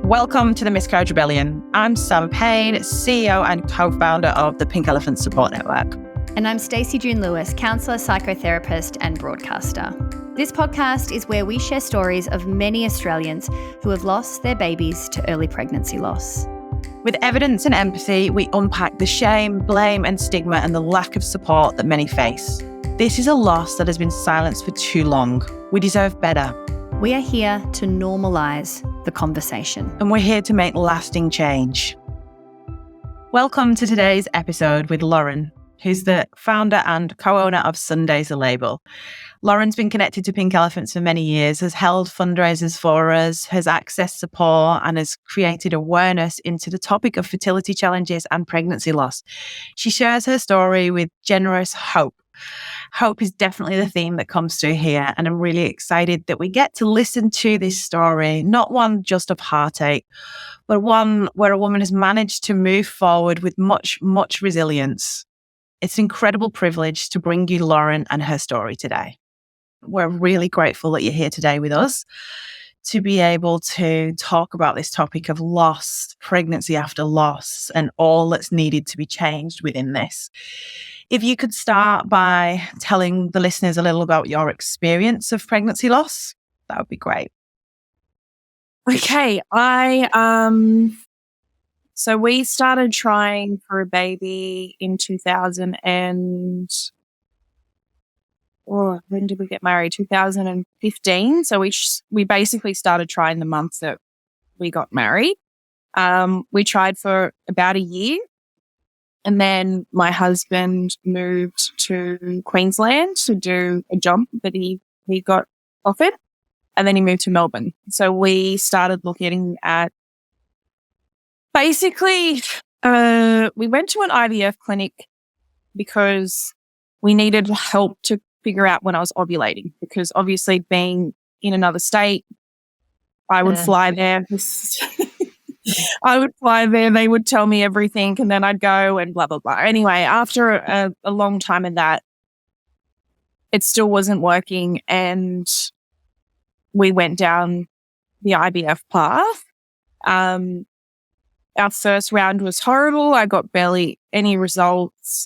Welcome to the Miscarriage Rebellion. I'm Sam Payne, CEO and co-founder of the Pink Elephant Support Network. And I'm Stacey Lewis, counsellor, psychotherapist and broadcaster. This podcast is where we share stories of many Australians who have lost their babies to early pregnancy loss. With evidence and empathy, we unpack the shame, blame and stigma and the lack of support that many face. This is a loss that has been silenced for too long. We deserve better. We are here to normalise the conversation. And we're here to make lasting change. Welcome to today's episode with Lauren, who's the founder and co-owner of SNDYS, the label. Lauren's been connected to Pink Elephants for many years, has held fundraisers for us, has accessed support and has created awareness into the topic of fertility challenges and pregnancy loss. She shares her story with generous hope. Hope is definitely the theme that comes through here, and I'm really excited that we get to listen to this story, not one just of heartache, but one where a woman has managed to move forward with much, much resilience. It's an incredible privilege to bring you Lauren and her story today. We're really grateful that you're here today with us to be able to talk about this topic of loss, pregnancy after loss, and all that's needed to be changed within this. If you could start by telling the listeners a little about your experience of pregnancy loss, that would be great. Okay, so we started trying for a baby in 2000 and when did we get married? 2015. So we basically started trying the month that we got married. We tried for about a year. And then my husband moved to Queensland to do a job that he got offered. And then he moved to Melbourne. So we started looking at basically, we went to an IVF clinic because we needed help to figure out when I was ovulating, because obviously being in another state, I would fly there. I would fly there, they would tell me everything, and then I'd go and blah, blah, blah. Anyway, after a long time in that, it still wasn't working, and we went down the IVF path. Our first round was horrible. I got barely any results.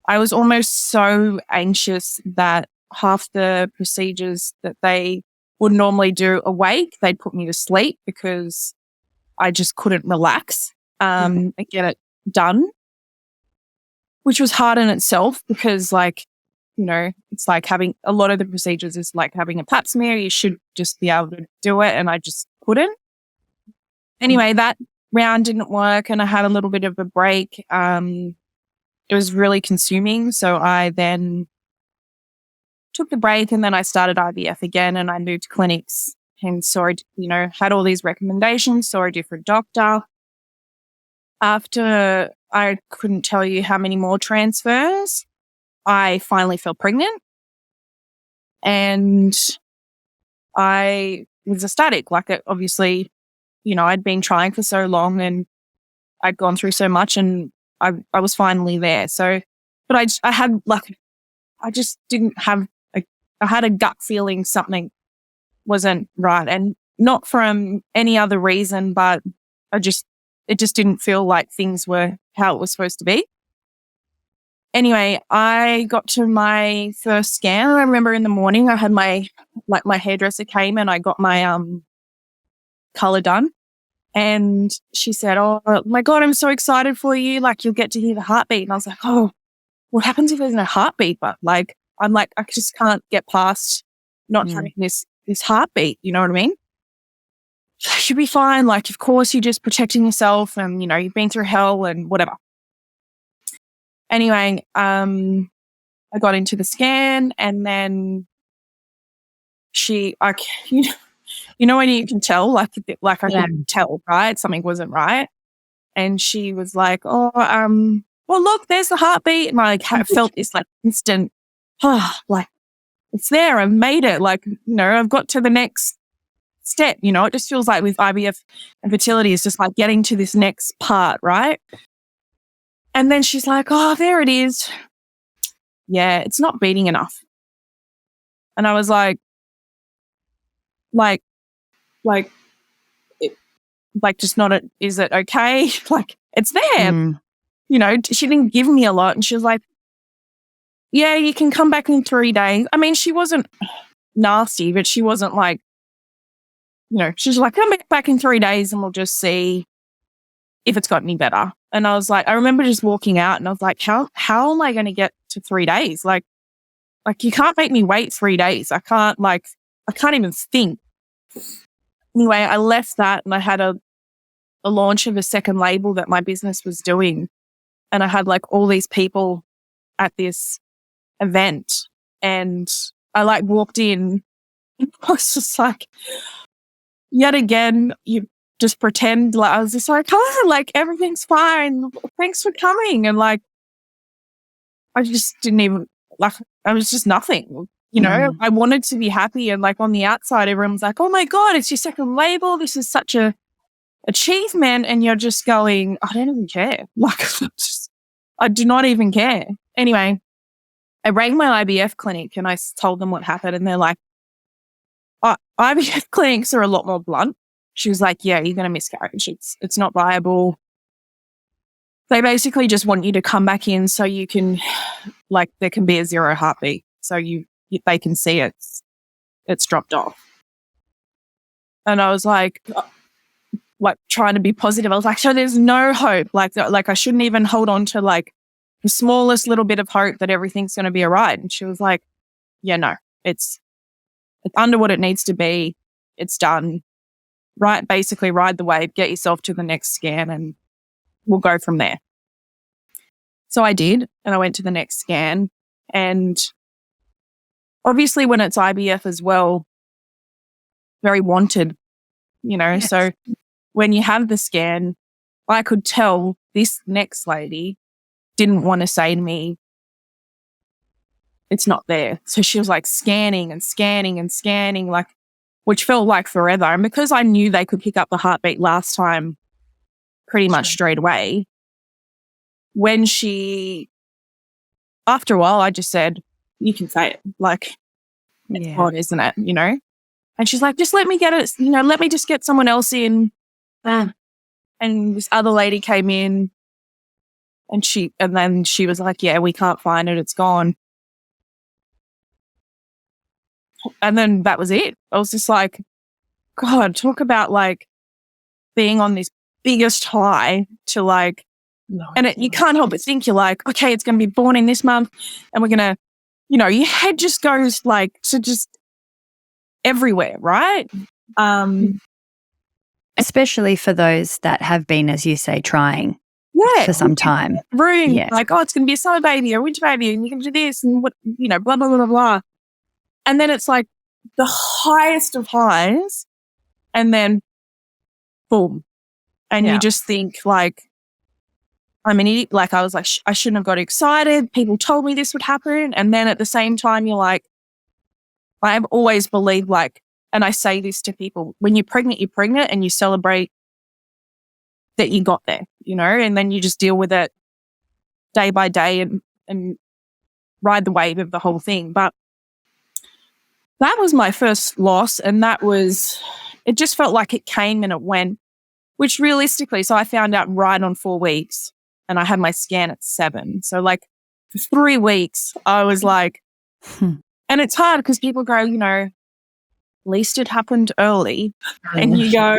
I was almost so anxious that half the procedures that they would normally do awake, they'd put me to sleep because I just couldn't relax and get it done, which was hard in itself because, like, you know, it's like having a lot of the procedures is like having a pap smear. You should just be able to do it, and I just couldn't. Anyway, that round didn't work and I had a little bit of a break. It was really consuming. So I then took the break and then I started IVF again, and I moved clinics and saw, you know, had all these recommendations, saw a different doctor. After I couldn't tell you how many more transfers, I finally fell pregnant, and I was ecstatic. Like, obviously, you know, I'd been trying for so long and I'd gone through so much, and I was finally there. So, but I had like, I just didn't have I had a gut feeling something wasn't right, and not from any other reason, but it just didn't feel like things were how it was supposed to be. Anyway, I got to my first scan. I remember in the morning I had my hairdresser came and I got my color done, and she said, "Oh my God, I'm so excited for you. Like, you'll get to hear the heartbeat." And I was like, "Oh, what happens if there's no heartbeat?" But like, I'm like, I just can't get past not having this heartbeat. You know what I mean? I should be fine. Like, of course, you're just protecting yourself, and you know, you've been through hell and whatever. Anyway, I got into the scan, and then you know when you can tell, like I could tell, right? Something wasn't right. And she was like, "Oh, well, look, there's the heartbeat." And I felt this like instant, like, it's there. I've made it. Like, you know, I've got to the next step. You know, it just feels like with IVF and fertility, it's just like getting to this next part, right? And then she's like, "Oh, there it is. Yeah, it's not beating enough." And I was like, like, just not, is it okay? Like, it's there. You know, she didn't give me a lot. And she was like, yeah, you can come back in 3 days. I mean, she wasn't nasty, but she wasn't like, you know, she's like, come back in 3 days and we'll just see if it's got any better. And I was like, I remember just walking out and I was like, how am I going to get to 3 days? Like you can't make me wait 3 days. I can't even think. Anyway, I left that and I had a launch of a second label that my business was doing. And I had like all these people at this event and I like walked in and I was just like, yet again, you just pretend like, I was just like, oh, like everything's fine. Thanks for coming. And like, I just didn't even, like, I was just nothing, you know. I wanted to be happy. And like on the outside, everyone's like, oh my God, it's your second label. This is such a achievement. And you're just going, I don't even care. Like, I do not even care. Anyway, I rang my IVF clinic and I told them what happened. And they're like, oh, IVF clinics are a lot more blunt. She was like, yeah, you're going to miscarriage. It's not viable. They basically just want you to come back in so you can, like, there can be a 0 heartbeat. So they can see it's dropped off. And I was like trying to be positive. I was like, so there's no hope. Like I shouldn't even hold on to like the smallest little bit of hope that everything's going to be all right. And she was like, yeah, no, it's under what it needs to be. It's done. Right. Basically ride the wave, get yourself to the next scan and we'll go from there. So I did. And I went to the next scan. And obviously when it's IVF as well, very wanted, you know. Yes. So when you have the scan, I could tell this next lady didn't want to say to me, it's not there. So she was like scanning and scanning and scanning, like, which felt like forever. And because I knew they could pick up the heartbeat last time pretty much straight away, after a while, I just said, you can say it. Like, it's odd, isn't it? You know? And she's like, just let me get it, you know, let me just get someone else in. And this other lady came in and then she was like, yeah, we can't find it. It's gone. And then that was it. I was just like, God, talk about like being on this biggest high to like, you can't help but think you're like, okay, it's going to be born in this month and we're going to, you know, your head just goes like to just everywhere, right? Especially for those that have been, as you say, trying for some time. Like, oh, it's going to be a summer baby or a winter baby and you can do this and what, you know, blah, blah, blah, blah, blah. And then it's like the highest of highs and then boom. And you just think like, I'm an idiot. Like I was like, I shouldn't have got excited. People told me this would happen. And then at the same time, you're like, I've always believed like, and I say this to people, when you're pregnant and you celebrate that you got there, you know, and then you just deal with it day by day and ride the wave of the whole thing. But that was my first loss. And it just felt like it came and it went, which realistically, so I found out right on 4 weeks and I had my scan at 7. So like for 3 weeks, I was like, and it's hard because people go, you know, at least it happened early. And you go,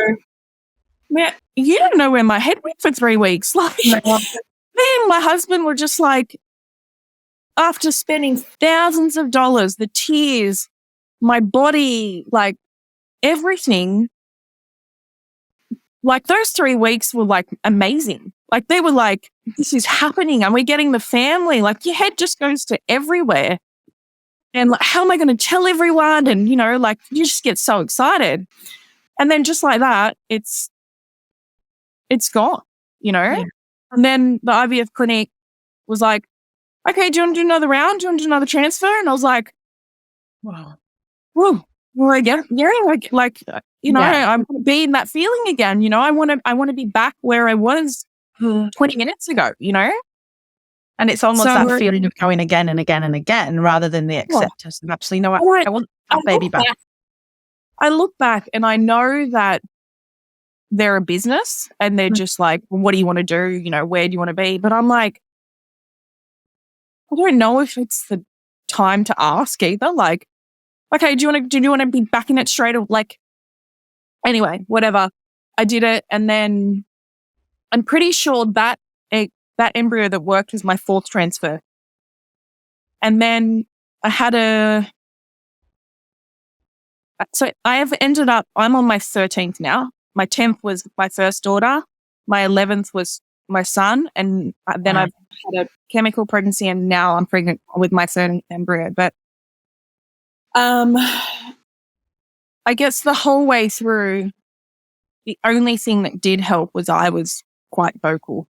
man, you don't know where my head went for 3 weeks. Like, me and my husband were just like, after spending thousands of dollars, the tears, my body, like everything, like those 3 weeks were like amazing. Like they were like, this is happening and we're getting the family. Like your head just goes to everywhere. And like, how am I going to tell everyone? And, you know, like you just get so excited. And then just like that, it's gone, you know? Yeah. And then the IVF clinic was like, okay, do you want to do another round? Do you want to do another transfer? And I was like, wow. Whoa. Well, I get, like, you know, I want to be in that feeling again. You know, I want to be back where I was 20 minutes ago, you know? And it's almost that feeling of going again and again and again rather than the acceptance of absolutely no, I want that baby back. I look back and I know that they're a business and they're just like, well, what do you want to do? You know, where do you want to be? But I'm like, I don't know if it's the time to ask either. Like, okay, do you want to be back in it straight away? Like, anyway, whatever. I did it, and then I'm pretty sure that that embryo that worked was my 4th transfer. And then I had so I have ended up, I'm on my 13th now. My 10th was my first daughter. My 11th was my son. And then I've had a chemical pregnancy, and now I'm pregnant with my 3rd embryo. But I guess the whole way through, the only thing that did help was I was quite vocal.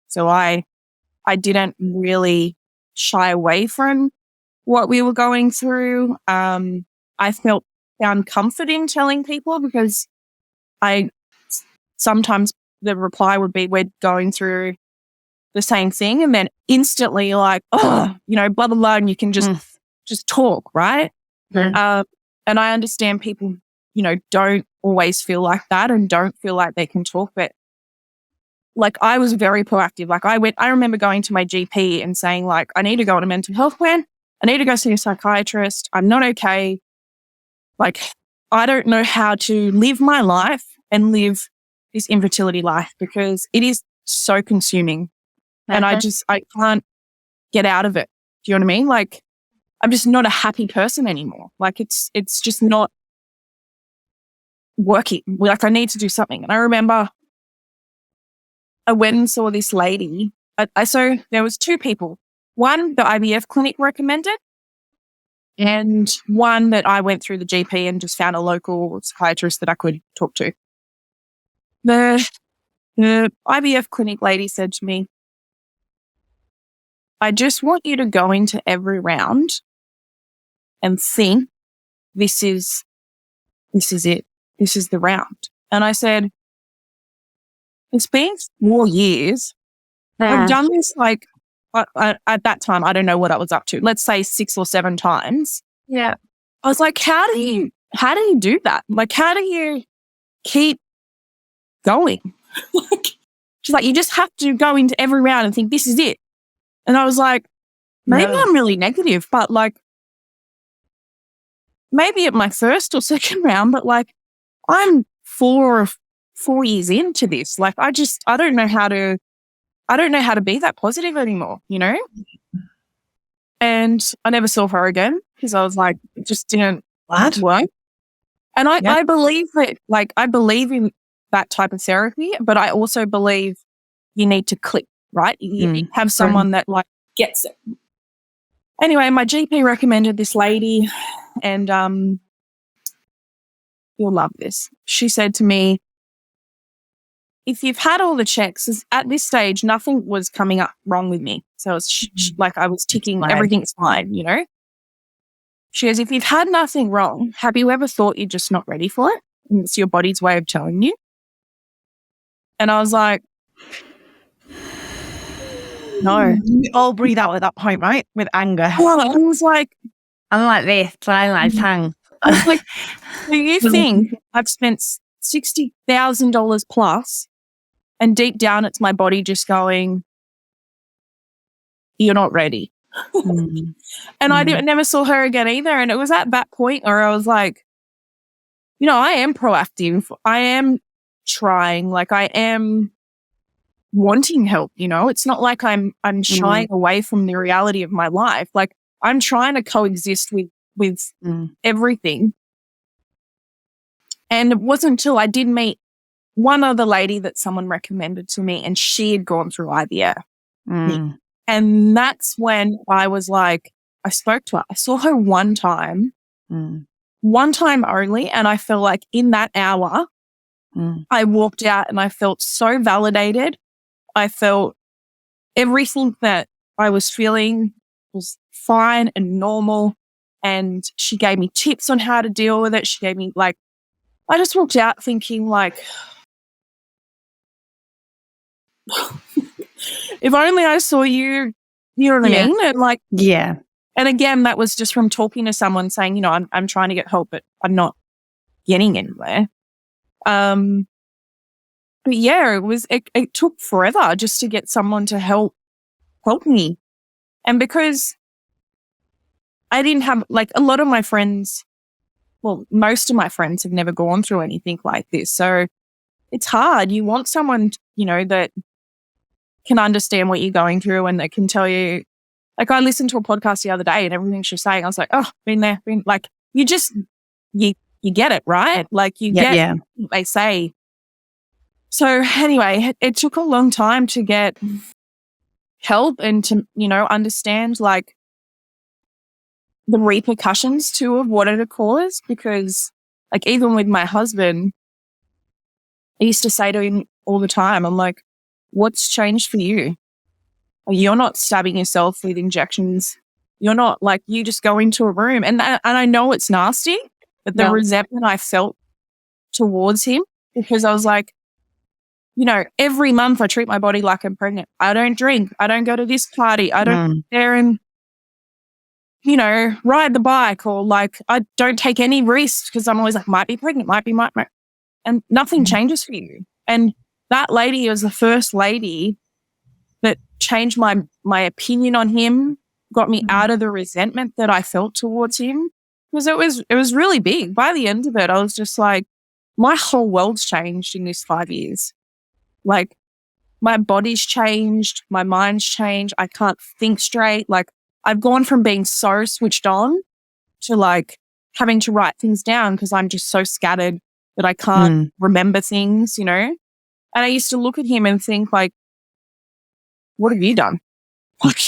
So I didn't really shy away from what we were going through. I found comfort in telling people, because sometimes the reply would be, we're going through the same thing, and then instantly you're like, oh, you know, blah, blah, blah, and you can just talk, right? And I understand people, you know, don't always feel like that and don't feel like they can talk, but like I was very proactive. Like I remember going to my GP and saying, like, I need to go on a mental health plan. I need to go see a psychiatrist. I'm not okay. Like, I don't know how to live my life and live this infertility life, because it is so consuming. And I can't get out of it. Do you know what I mean? Like, I'm just not a happy person anymore. Like, it's just not working. Like, I need to do something. And I remember I went and saw this lady. So there was 2 people. One, the IVF clinic recommended, and one that I went through the GP and just found a local psychiatrist that I could talk to. The IVF clinic lady said to me, I just want you to go into every round and think, this is it. This is the round. And I said, it's been 4 years. I've done this, like, at that time, I don't know what I was up to. Let's say 6 or 7 times. Yeah. I was like, how do you do that? Like, how do you keep going? She's like, you just have to go into every round and think, this is it. And I was like, maybe I'm really negative, but like, maybe at my 1st or 2nd round, but like, I'm 4 years into this. Like, I don't know how to be that positive anymore, you know? And I never saw her again, because I was like, it just didn't work. And I believe that, like, I believe in that type of therapy, but I also believe you need to click, right? You have someone that, like, gets it. Anyway, my GP recommended this lady, and you'll love this. She said to me, if you've had all the checks, at this stage, nothing was coming up wrong with me. So it's like I was ticking, everything's fine, you know? She goes, if you've had nothing wrong, have you ever thought you're just not ready for it? And it's your body's way of telling you. And I was like, no. We all breathe out at that point, right? With anger. Well, I was like, I'm like this, trying my tongue. I was like, do you think I've spent $60,000 plus, and deep down it's my body just going, you're not ready. And I never saw her again either. And it was at that point where I was like, you know, I am proactive. I am trying. Like, I am wanting help, you know? It's not like I'm shying away from the reality of my life. Like, I'm trying to coexist with everything. And it wasn't until I did meet one other lady that someone recommended to me, and she had gone through IVF. And that's when I was like, I spoke to her. I saw her one time only. And I felt like in that hour, I walked out and I felt so validated. I felt everything that I was feeling was fine and normal. And she gave me tips on how to deal with it. She gave me, like, I just walked out thinking, like, if only I saw you, you know what I mean? And like, and again, that was just from talking to someone saying, you know, I'm trying to get help, but I'm not getting anywhere. yeah, it took forever just to get someone to help me. And because I didn't have, like, a lot of my friends, well, most of my friends have never gone through anything like this. So it's hard. You want someone, that can understand what you're going through and that can tell you. Like, I listened to a podcast the other day and everything she was saying, I was like, oh, been there, like, you just, you get it, right? Like, you get what they say. So anyway, it took a long time to get help and to, understand, like, the repercussions too of what it had caused, because, like, even with my husband, I used to say to him all the time, I'm like, what's changed for you? You're not stabbing yourself with injections. You're not, like, you just go into a room. And I know it's nasty, but the resentment I felt towards him, because I was like, every month I treat my body like I'm pregnant. I don't drink. I don't go to this party. I don't sit there and, ride the bike, or, like, I don't take any risks because I'm always like, might be pregnant, might be. And nothing changes for you. And that lady was the first lady that changed my opinion on him, got me out of the resentment that I felt towards him, because it was really big. By the end of it, I was just like, my whole world's changed in this 5 years. Like, my body's changed, my mind's changed. I can't think straight. Like, I've gone from being so switched on to, like, having to write things down because I'm just so scattered that I can't remember things, And I used to look at him and think, like, what have you done? Like,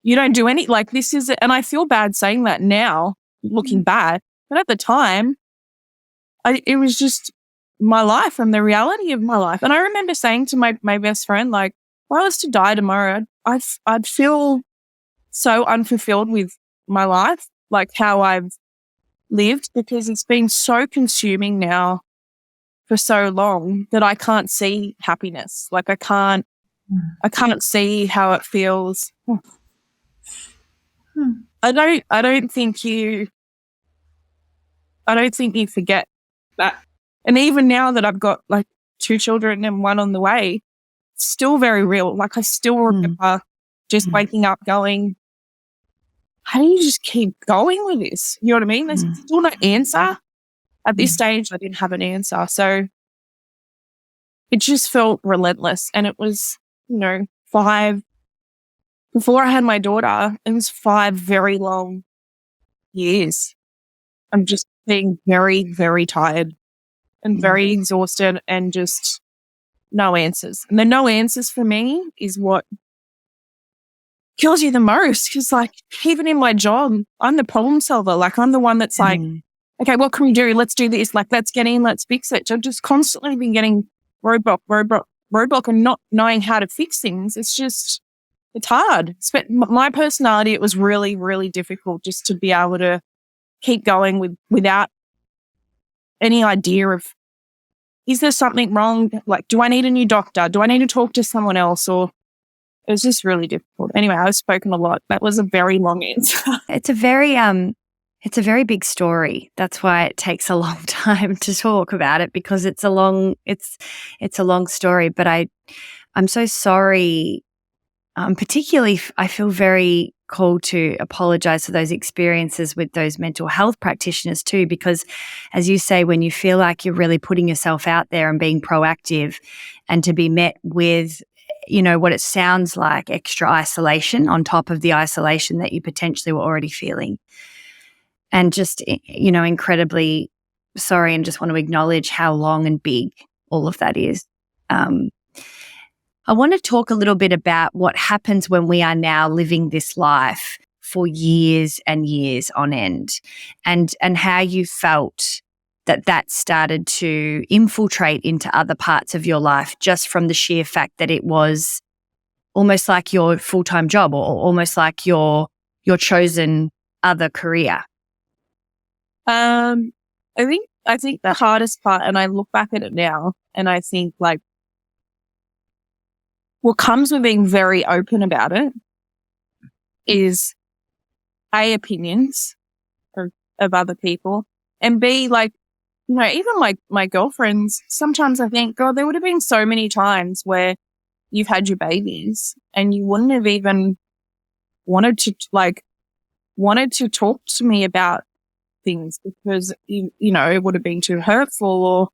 you don't do any, like, this is it. And I feel bad saying that now, looking back. But at the time, it was just my life and the reality of my life. And I remember saying to my best friend, like, if I was to die tomorrow, I'd feel so unfulfilled with my life, like how I've lived, because it's been so consuming now for so long that I can't see happiness. Like, I can't see how it feels. I don't think you forget that. And even now that I've got, like, 2 children and 1 on the way, it's still very real. Like, I still remember just waking up going, how do you just keep going with this? You know what I mean? There's still no answer. At this stage, I didn't have an answer. So it just felt relentless. And it was, 5, before I had my daughter, it was 5 very long years. I'm just being very, very tired and very exhausted and just no answers. And the no answers for me is what kills you the most. Because, like, even in my job, I'm the problem solver. Like, I'm the one that's like, okay, what can we do? Let's do this. Like, let's get in, let's fix it. So I've just constantly been getting roadblock and not knowing how to fix things. It's hard. My personality, it was really, really difficult just to be able to keep going without any idea of, is there something wrong? Like, do I need a new doctor? Do I need to talk to someone else? Or it was just really difficult. Anyway, I've spoken a lot. That was a very long answer. It's a very big story. That's why it takes a long time to talk about it, because it's a long story. But I'm so sorry. Particularly, I feel very called to apologize for those experiences with those mental health practitioners too, because, as you say, when you feel like you're really putting yourself out there and being proactive, and to be met with, what it sounds like extra isolation on top of the isolation that you potentially were already feeling. And just, incredibly sorry, and just want to acknowledge how long and big all of that is. I want to talk a little bit about what happens when we are now living this life for years and years on end, and how you felt that started to infiltrate into other parts of your life, just from the sheer fact that it was almost like your full-time job, or almost like your chosen other career. I think the hardest part, and I look back at it now, and I think, like, what comes with being very open about it is A, opinions of other people, and B, like, even like my girlfriends, sometimes I think, God, there would have been so many times where you've had your babies and you wouldn't have even wanted to talk to me about things because, it would have been too hurtful or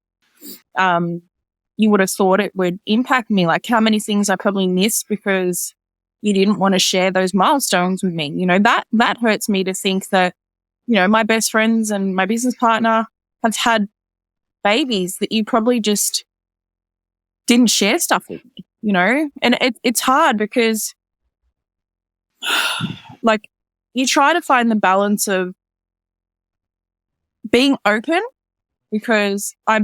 you would have thought it would impact me. Like how many things I probably missed because you didn't want to share those milestones with me. That hurts me to think that, my best friends and my business partner have had babies that you probably just didn't share stuff with me, and it's hard because like you try to find the balance of being open because I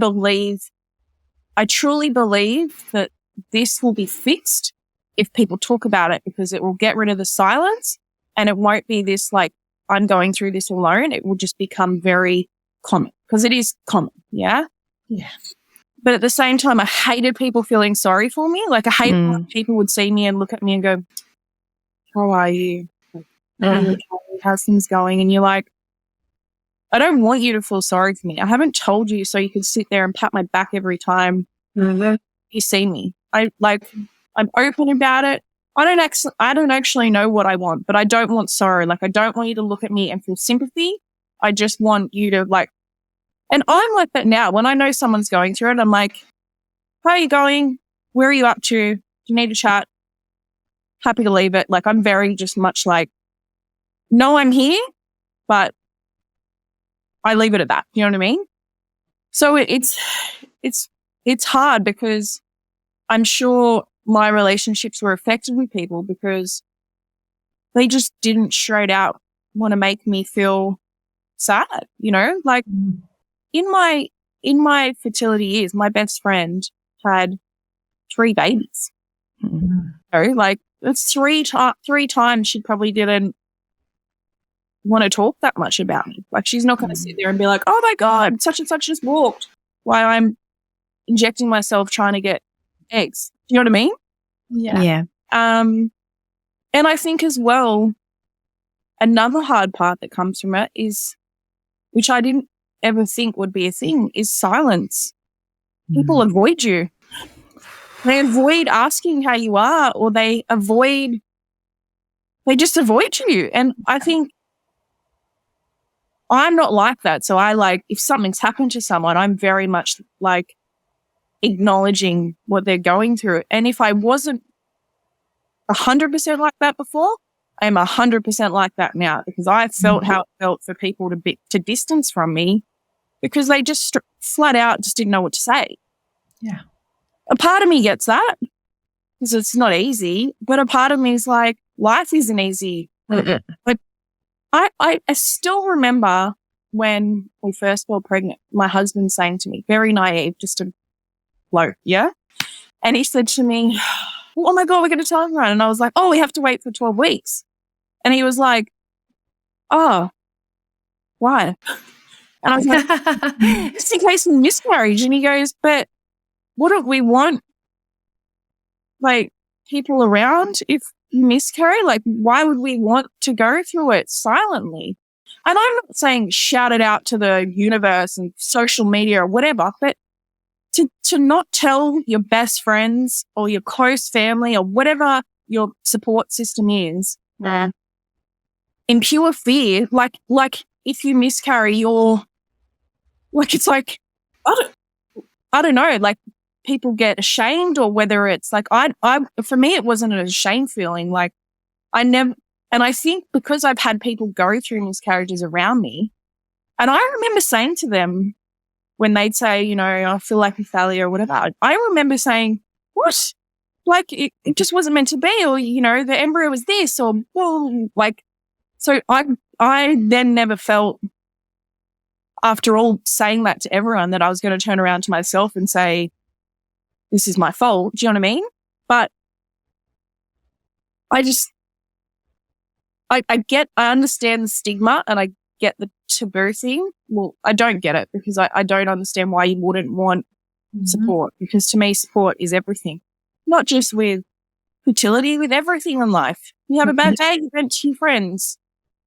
truly believe that this will be fixed if people talk about it because it will get rid of the silence and it won't be this like I'm going through this alone. It will just become very common because it is common. Yeah. Yeah. But at the same time, I hated people feeling sorry for me. Like I hate when people would see me and look at me and go, how are you? Like, how's things going? And you're like, I don't want you to feel sorry for me. I haven't told you so you can sit there and pat my back every time you see me. I'm open about it. I don't actually know what I want, but I don't want sorrow. Like I don't want you to look at me and feel sympathy. I just want you to like, and I'm like that now. When I know someone's going through it, I'm like, how are you going? Where are you up to? Do you need to chat? Happy to leave it. Like I'm very just much like, no, I'm here, but I leave it at that. You know what I mean? So it's hard because I'm sure my relationships were affected with people because they just didn't straight out want to make me feel sad, like in my fertility years, my best friend had 3 babies. Like that's three times she probably didn't want to talk that much about me. Like she's not going to sit there and be like, oh my God, such and such just walked while I'm injecting myself trying to get eggs. Do you know what I mean? Yeah. And I think as well, another hard part that comes from it is, which I didn't ever think would be a thing, is silence. People avoid you. They avoid asking how you are, or they just avoid you. And I think I'm not like that. So if something's happened to someone, I'm very much like acknowledging what they're going through. And if I wasn't 100% like that before, I'm 100% like that now because I felt how it felt for people to distance from me because they just flat out just didn't know what to say. Yeah. A part of me gets that because it's not easy, but a part of me is like, life isn't easy. Like I still remember when we first fell pregnant, my husband saying to me, very naive, just a bloke, yeah? And he said to me, oh my God, we're going to tell everyone. And I was like, oh, we have to wait for 12 weeks. And he was like, oh, why? And I was like, just in case of miscarriage. And he goes, but wouldn't we want like people around if you miscarry? Like, why would we want to go through it silently? And I'm not saying shout it out to the universe and social media or whatever, but to not tell your best friends or your close family or whatever your support system is, in pure fear, like if you miscarry, you're like, it's like, I don't know, like people get ashamed or whether it's like, for me, it wasn't a shame feeling. Like and I think because I've had people go through miscarriages around me, and I remember saying to them when they'd say, I feel like a failure or whatever, I remember saying, what? Like it just wasn't meant to be, or, the embryo was this, or, well, like, so I then never felt, after all saying that to everyone, that I was going to turn around to myself and say, this is my fault. Do you know what I mean? But I understand the stigma and I get the taboo thing. Well, I don't get it because I don't understand why you wouldn't want support, because to me, support is everything, not just with fertility, with everything in life. You have a bad day, you vent to your friends.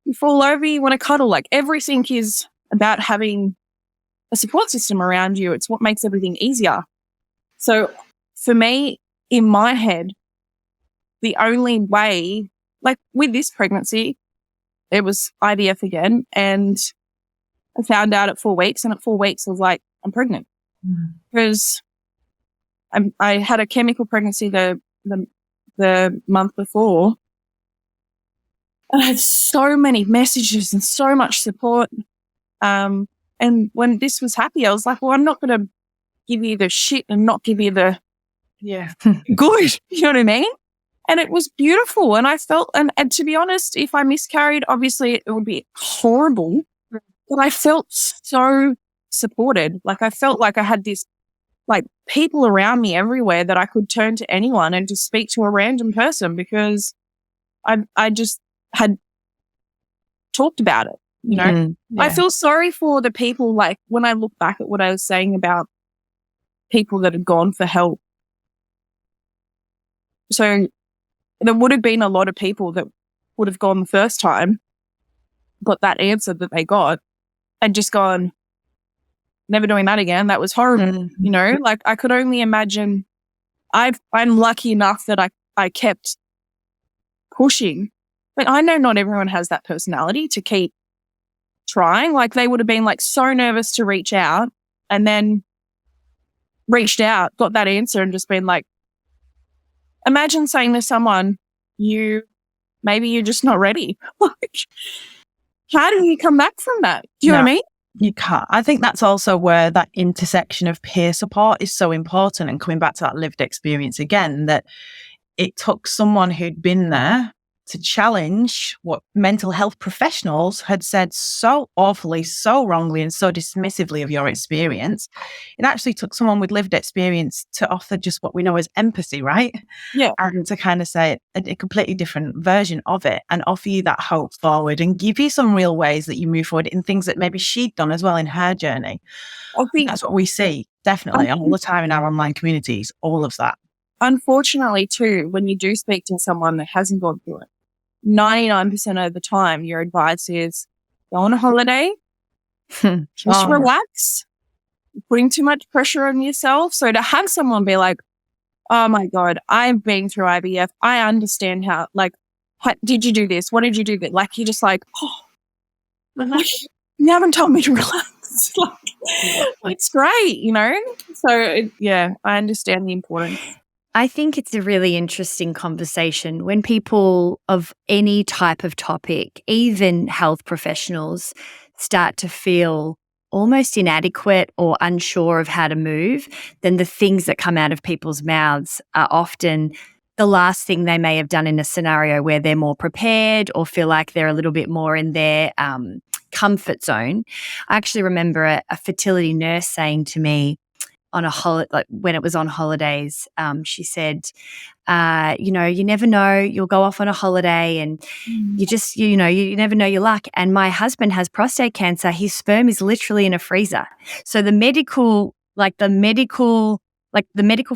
You fall over, you want to cuddle. Like everything is about having a support system around you. It's what makes everything easier. So for me, in my head, the only way, like with this pregnancy, it was IVF again, and I found out at 4 weeks, and at 4 weeks I was like, I'm pregnant. Because I had a chemical pregnancy the month before, and I had so many messages and so much support. And when this was happy, I was like, well, I'm not going to give you the shit and not give you the good. You know what I mean? And it was beautiful. And I felt, and to be honest, if I miscarried, obviously it would be horrible. But I felt so supported. Like I felt like I had this, like people around me everywhere that I could turn to anyone and just speak to a random person, because I just had talked about it, you know. I feel sorry for the people, like when I look back at what I was saying about people that had gone for help. So there would have been a lot of people that would have gone the first time, got that answer that they got, and just gone, never doing that again. That was horrible. You know, like I could only imagine. I'm lucky enough that I kept pushing, but I know not everyone has that personality to keep trying. Like they would have been like so nervous to reach out, and then reached out, got that answer, and just been like, imagine saying to someone, maybe you're just not ready. Like, how do you come back from that? Do you know what I mean? You can't. I think that's also where that intersection of peer support is so important. And coming back to that lived experience again, that it took someone who'd been there to challenge what mental health professionals had said so awfully, so wrongly, and so dismissively of your experience. It actually took someone with lived experience to offer just what we know as empathy, right? Yeah. And to kind of say a completely different version of it and offer you that hope forward and give you some real ways that you move forward in things that maybe she'd done as well in her journey. I think that's what we see, definitely, all the time in our online communities, all of that. Unfortunately, too, when you do speak to someone that hasn't gone through it, 99% of the time, your advice is go on a holiday, just relax, you're putting too much pressure on yourself. So to have someone be like, oh my God, I've been through IVF. I understand how, like, did you do this? What did you do? Like, you're just like, like, you haven't told me to relax. Like, it's great, you know? So, yeah, I understand the importance. I think it's a really interesting conversation when people of any type of topic, even health professionals, start to feel almost inadequate or unsure of how to move. Then the things that come out of people's mouths are often the last thing they may have done in a scenario where they're more prepared or feel like they're a little bit more in their comfort zone. I actually remember a fertility nurse saying to me, on a holiday, like when it was on holidays, she said, you know, you never know, you'll go off on a holiday and you just, you know, you never know your luck. And my husband has prostate cancer. His sperm is literally in a freezer. So the medical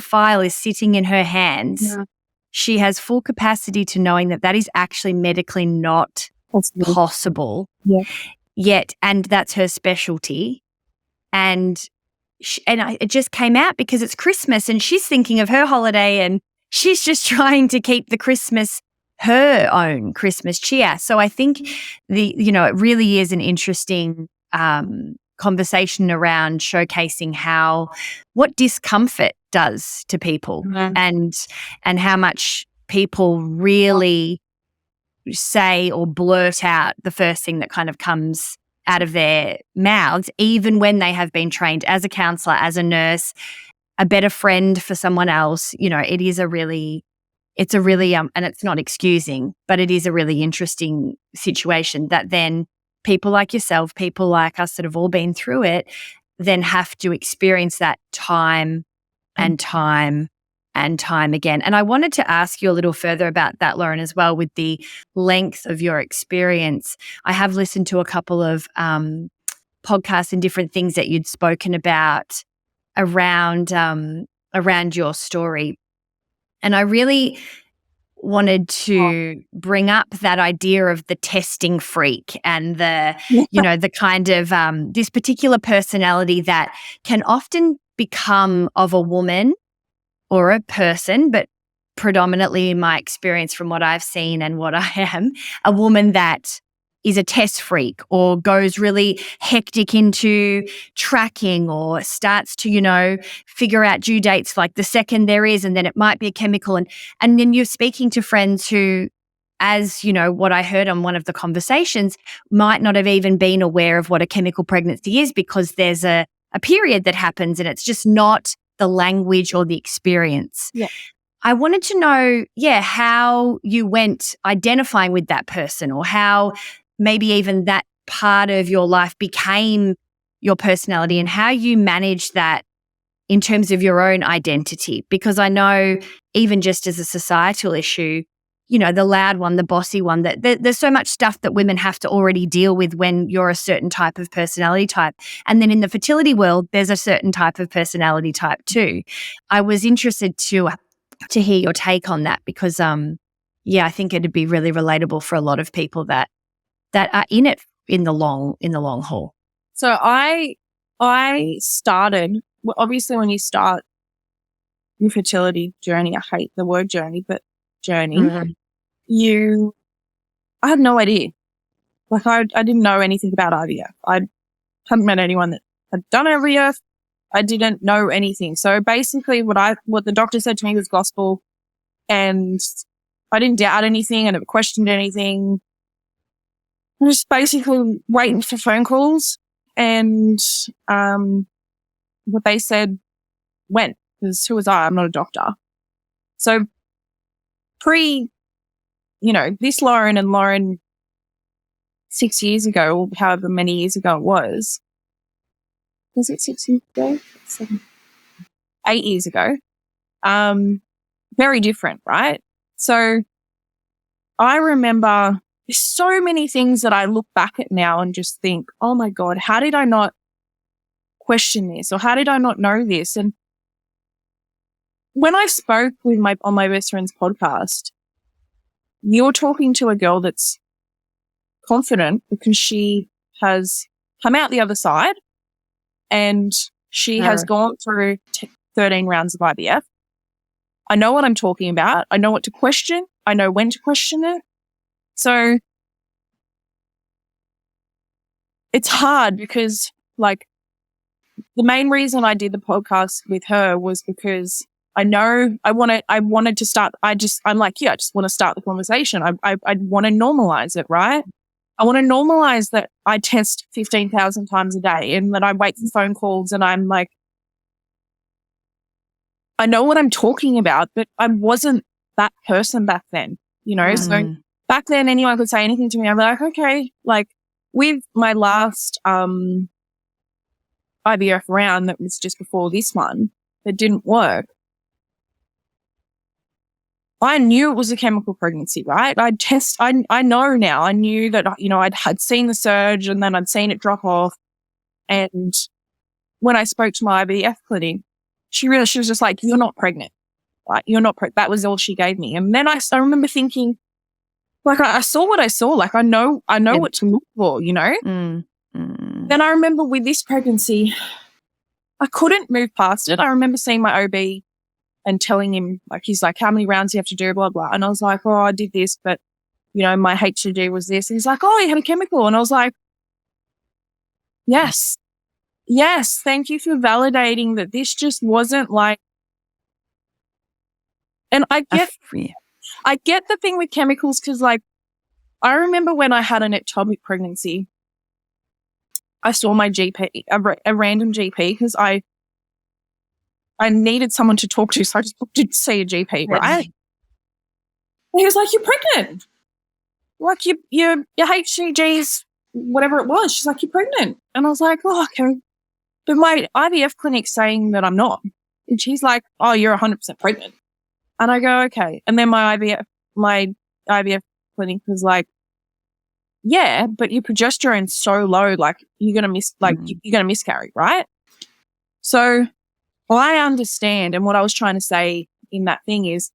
file is sitting in her hands. Yeah. She has full capacity to knowing that is actually medically not possible. Yeah. Yet, and that's her specialty. And it just came out because it's Christmas and she's thinking of her holiday and she's just trying to keep the Christmas, her own Christmas cheer. So I think it really is an interesting conversation around showcasing what discomfort does to people and how much people really say or blurt out the first thing that kind of comes out of their mouths, even when they have been trained as a counsellor, as a nurse, a better friend for someone else. You know, it's a really, and it's not excusing, but it is a really interesting situation that then people like yourself, people like us that have all been through it, then have to experience that time and time and time again. And I wanted to ask you a little further about that, Lauren, as well, with the length of your experience. I have listened to a couple of podcasts and different things that you'd spoken about around your story. And I really wanted to bring up that idea of the testing freak and the, the kind of this particular personality that can often become of a woman or a person, but predominantly in my experience from what I've seen and what I am, a woman that is a test freak or goes really hectic into tracking or starts to, figure out due dates like the second there is, and then it might be a chemical. And then you're speaking to friends who, as what I heard on one of the conversations, might not have even been aware of what a chemical pregnancy is because there's a period that happens and it's just not the language or the experience. Yeah. I wanted to know, how you went identifying with that person or how maybe even that part of your life became your personality and how you managed that in terms of your own identity. Because I know even just as a societal issue, the loud one, the bossy one, that there's so much stuff that women have to already deal with when you're a certain type of personality type. And then in the fertility world, there's a certain type of personality type too. I was interested to hear your take on that because, I think it'd be really relatable for a lot of people that are in it in the long haul. So I started, obviously when you start your fertility journey, I hate the word journey, but journey, I had no idea. Like I didn't know anything about IVF. I hadn't met anyone that had done IVF. I didn't know anything. So basically what the doctor said to me was gospel, and I didn't doubt anything. I never questioned anything. I was just basically waiting for phone calls and what they said went, because who was I? I'm not a doctor. So this Lauren and Lauren 6 years ago, or however many years ago it was it 6 years ago? 8 years ago. Very different, right? So I remember there's so many things that I look back at now and just think, oh my God, how did I not question this? Or how did I not know this? And when I spoke on my best friend's podcast, you're talking to a girl that's confident because she has come out the other side and she has gone through 13 rounds of IVF. I know what I'm talking about. I know what to question. I know when to question it. So it's hard because the main reason I did the podcast with her was because I know I wanted to start. I just want to start the conversation. I want to normalize it, right? I want to normalize that I test 15,000 times a day and that I wait for phone calls and I'm like, I know what I'm talking about, but I wasn't that person back then, So back then anyone could say anything to me. I'm like, okay, with my last IVF round that was just before this one that didn't work, I knew it was a chemical pregnancy, right? I know now. I knew that, I'd seen the surge and then I'd seen it drop off. And when I spoke to my IVF clinic, she was just like, you're not pregnant. Like, you're not pregnant. That was all she gave me. And then I remember thinking, I saw what I saw. I know what to look for, Then I remember with this pregnancy, I couldn't move past it. I remember seeing my OB and telling him, he's like, how many rounds do you have to do, blah, blah. And I was like, oh, I did this, but, my HCG was this. And he's like, oh, you had a chemical. And I was like, yes, thank you for validating that this just wasn't and I get the thing with chemicals because, I remember when I had an ectopic pregnancy, I saw my GP, a random GP, because I needed someone to talk to, so I just booked to see a GP, right? And he was like, you're pregnant. Your HCG's whatever it was. She's like, you're pregnant. And I was like, oh, okay. But my IVF clinic's saying that I'm not. And she's like, oh, you're 100% pregnant. And I go, okay. And then my IVF clinic was like, yeah, but your progesterone's so low, you're going to miscarry, right? So I understand. And what I was trying to say in that thing is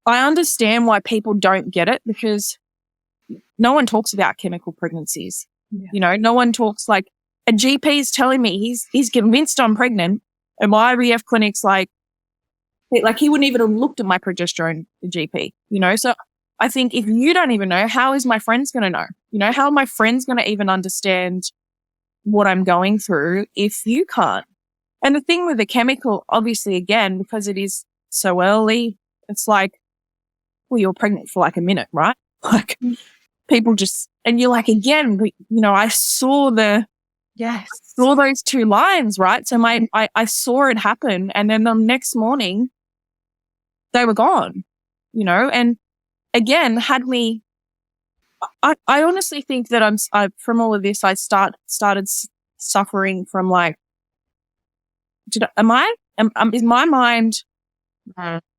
I understand why people don't get it, because no one talks about chemical pregnancies. Yeah. You know, no one talks, like, a GP is telling me he's convinced I'm pregnant, and my IVF clinic's like he wouldn't even have looked at my progesterone, the GP, you know? So I think if you don't even know, how is my friends going to know? You know, how are my friends going to even understand what I'm going through if you can't? And the thing with the chemical, obviously, again, because it is so early, it's like, well, you're pregnant for like a minute, right? Like, people just, and you're like, again, you know, I saw those two lines, right? So I saw it happen, and then the next morning they were gone, you know? And again, I honestly think that from all of this, I started suffering from, like, is my mind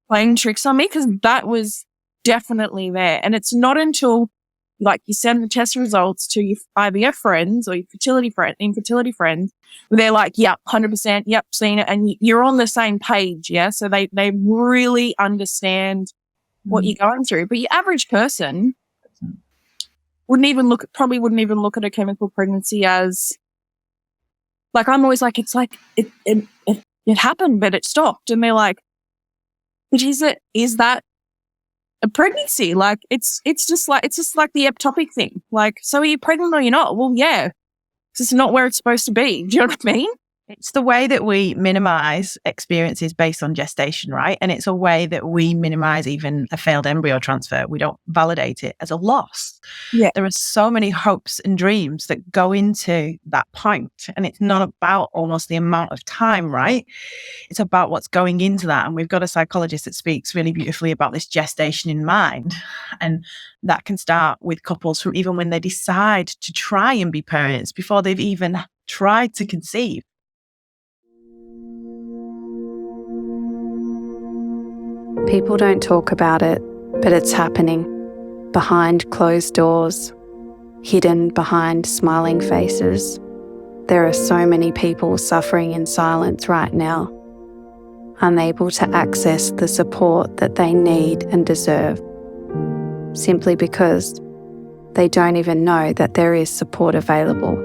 playing tricks on me? Because that was definitely there. And it's not until, like, you send the test results to your IVF friends or your infertility friends, where they're like, yep, 100%, yep, seen it. And you're on the same page. Yeah. So they really understand what you're going through. But your average person wouldn't even look at a chemical pregnancy as, like, I'm always like, it's like, it happened, but it stopped. And they're like, but is that a pregnancy? Like, it's just like the ectopic thing. Like, so are you pregnant or you're not? Well, yeah. This is not where it's supposed to be. Do you know what I mean? It's the way that we minimize experiences based on gestation, right? And it's a way that we minimize even a failed embryo transfer. We don't validate it as a loss. Yeah. There are so many hopes and dreams that go into that point. And it's not about almost the amount of time, right? It's about what's going into that. And we've got a psychologist that speaks really beautifully about this gestation in mind. And that can start with couples from even when they decide to try and be parents before they've even tried to conceive. People don't talk about it, but it's happening. Behind closed doors, hidden behind smiling faces. There are so many people suffering in silence right now, unable to access the support that they need and deserve, simply because they don't even know that there is support available.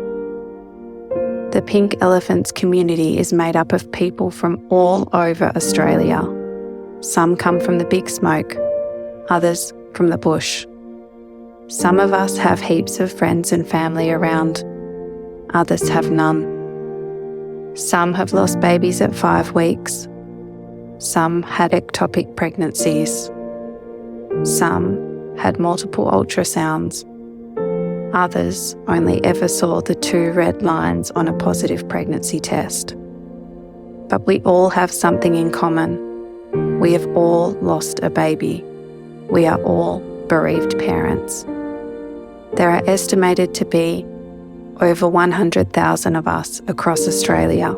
The Pink Elephants community is made up of people from all over Australia. Some come from the big smoke, others from the bush. Some of us have heaps of friends and family around, others have none. Some have lost babies at 5 weeks. Some had ectopic pregnancies. Some had multiple ultrasounds. Others only ever saw the 2 red lines on a positive pregnancy test. But we all have something in common. We have all lost a baby. We are all bereaved parents. There are estimated to be over 100,000 of us across Australia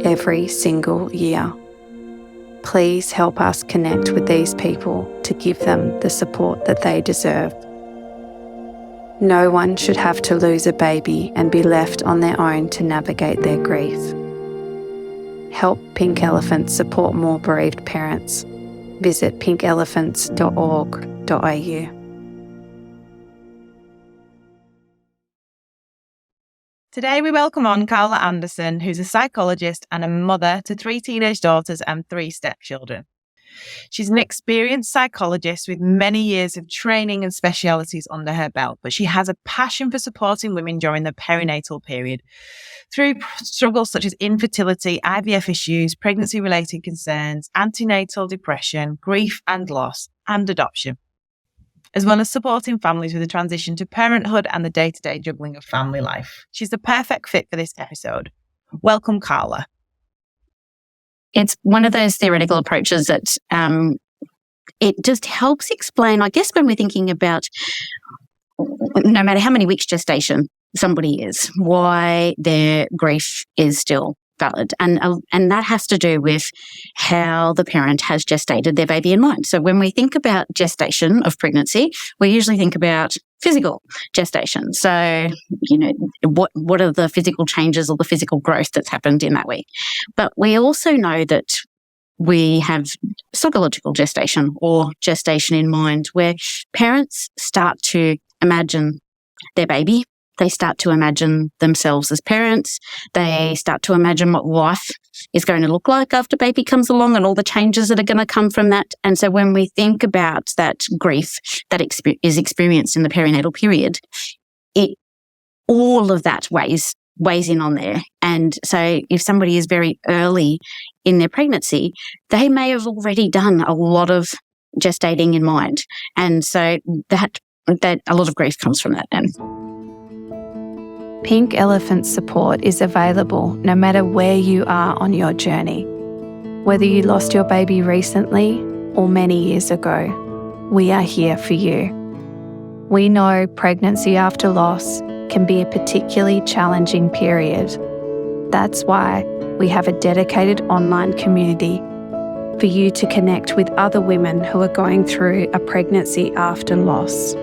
every single year. Please help us connect with these people to give them the support that they deserve. No one should have to lose a baby and be left on their own to navigate their grief. Help Pink Elephants support more bereaved parents. Visit pinkelephants.org.au. Today we welcome on Carla Anderson, who's a psychologist and a mother to 3 teenage daughters and 3 stepchildren. She's an experienced psychologist with many years of training and specialities under her belt, but she has a passion for supporting women during the perinatal period through struggles such as infertility, IVF issues, pregnancy-related concerns, antenatal depression, grief and loss, and adoption, as well as supporting families with the transition to parenthood and the day-to-day juggling of family life. She's the perfect fit for this episode. Welcome, Carla. It's one of those theoretical approaches that it just helps explain, I guess, when we're thinking about no matter how many weeks gestation somebody is, why their grief is still valid. And that has to do with how the parent has gestated their baby in mind. So when we think about gestation of pregnancy, we usually think about physical gestation. So, what are the physical changes or the physical growth that's happened in that week? But we also know that we have psychological gestation or gestation in mind, where parents start to imagine their baby. They start to imagine themselves as parents. They start to imagine what life is going to look like after baby comes along and all the changes that are going to come from that. And so when we think about that grief that is experienced in the perinatal period, all of that weighs in on there. And so if somebody is very early in their pregnancy, they may have already done a lot of gestating in mind. And so that a lot of grief comes from that then. Pink Elephant support is available no matter where you are on your journey. Whether you lost your baby recently or many years ago, we are here for you. We know pregnancy after loss can be a particularly challenging period. That's why we have a dedicated online community for you to connect with other women who are going through a pregnancy after loss.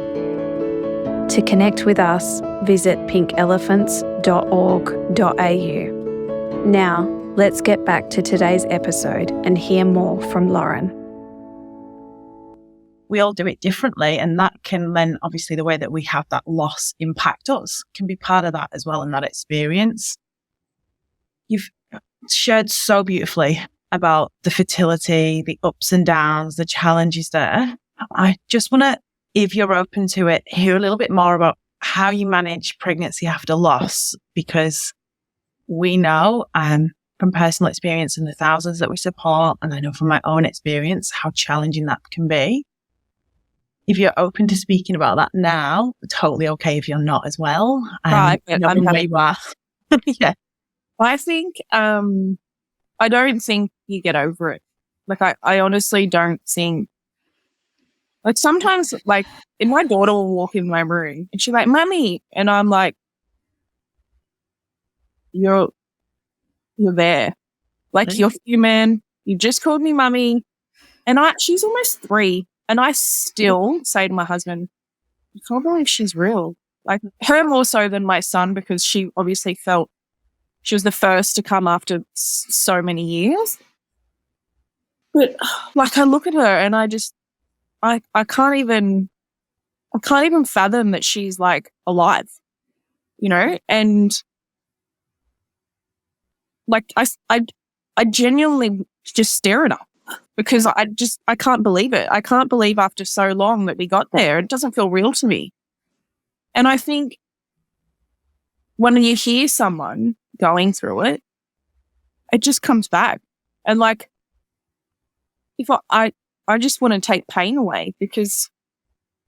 To connect with us, visit pinkelephants.org.au. Now, let's get back to today's episode and hear more from Lauren. We all do it differently, and that can then, obviously, the way that we have that loss impact us can be part of that as well, in that experience. You've shared so beautifully about the fertility, the ups and downs, the challenges there. I just want to, if you're open to it, hear a little bit more about how you manage pregnancy after loss, because we know from personal experience and the thousands that we support, and I know from my own experience how challenging that can be. If you're open to speaking about that now, totally okay if you're not as well. Right. I'm where you are. Yeah. I think, I don't think you get over it. Like, I honestly don't think, like, sometimes, like, my daughter will walk in my room and she's like, "Mummy," and I'm like, you're there. Like, you're human. You just called me mummy. And she's almost 3. And I still say to my husband, I can't believe she's real. Like, her more so than my son, because she obviously felt she was the first to come after so many years. But, like, I look at her and I can't even fathom that she's, like, alive, you know? And, like, I genuinely just stare at her because I can't believe it. I can't believe after so long that we got there. It doesn't feel real to me. And I think when you hear someone going through it, it just comes back. And, like, if I just want to take pain away, because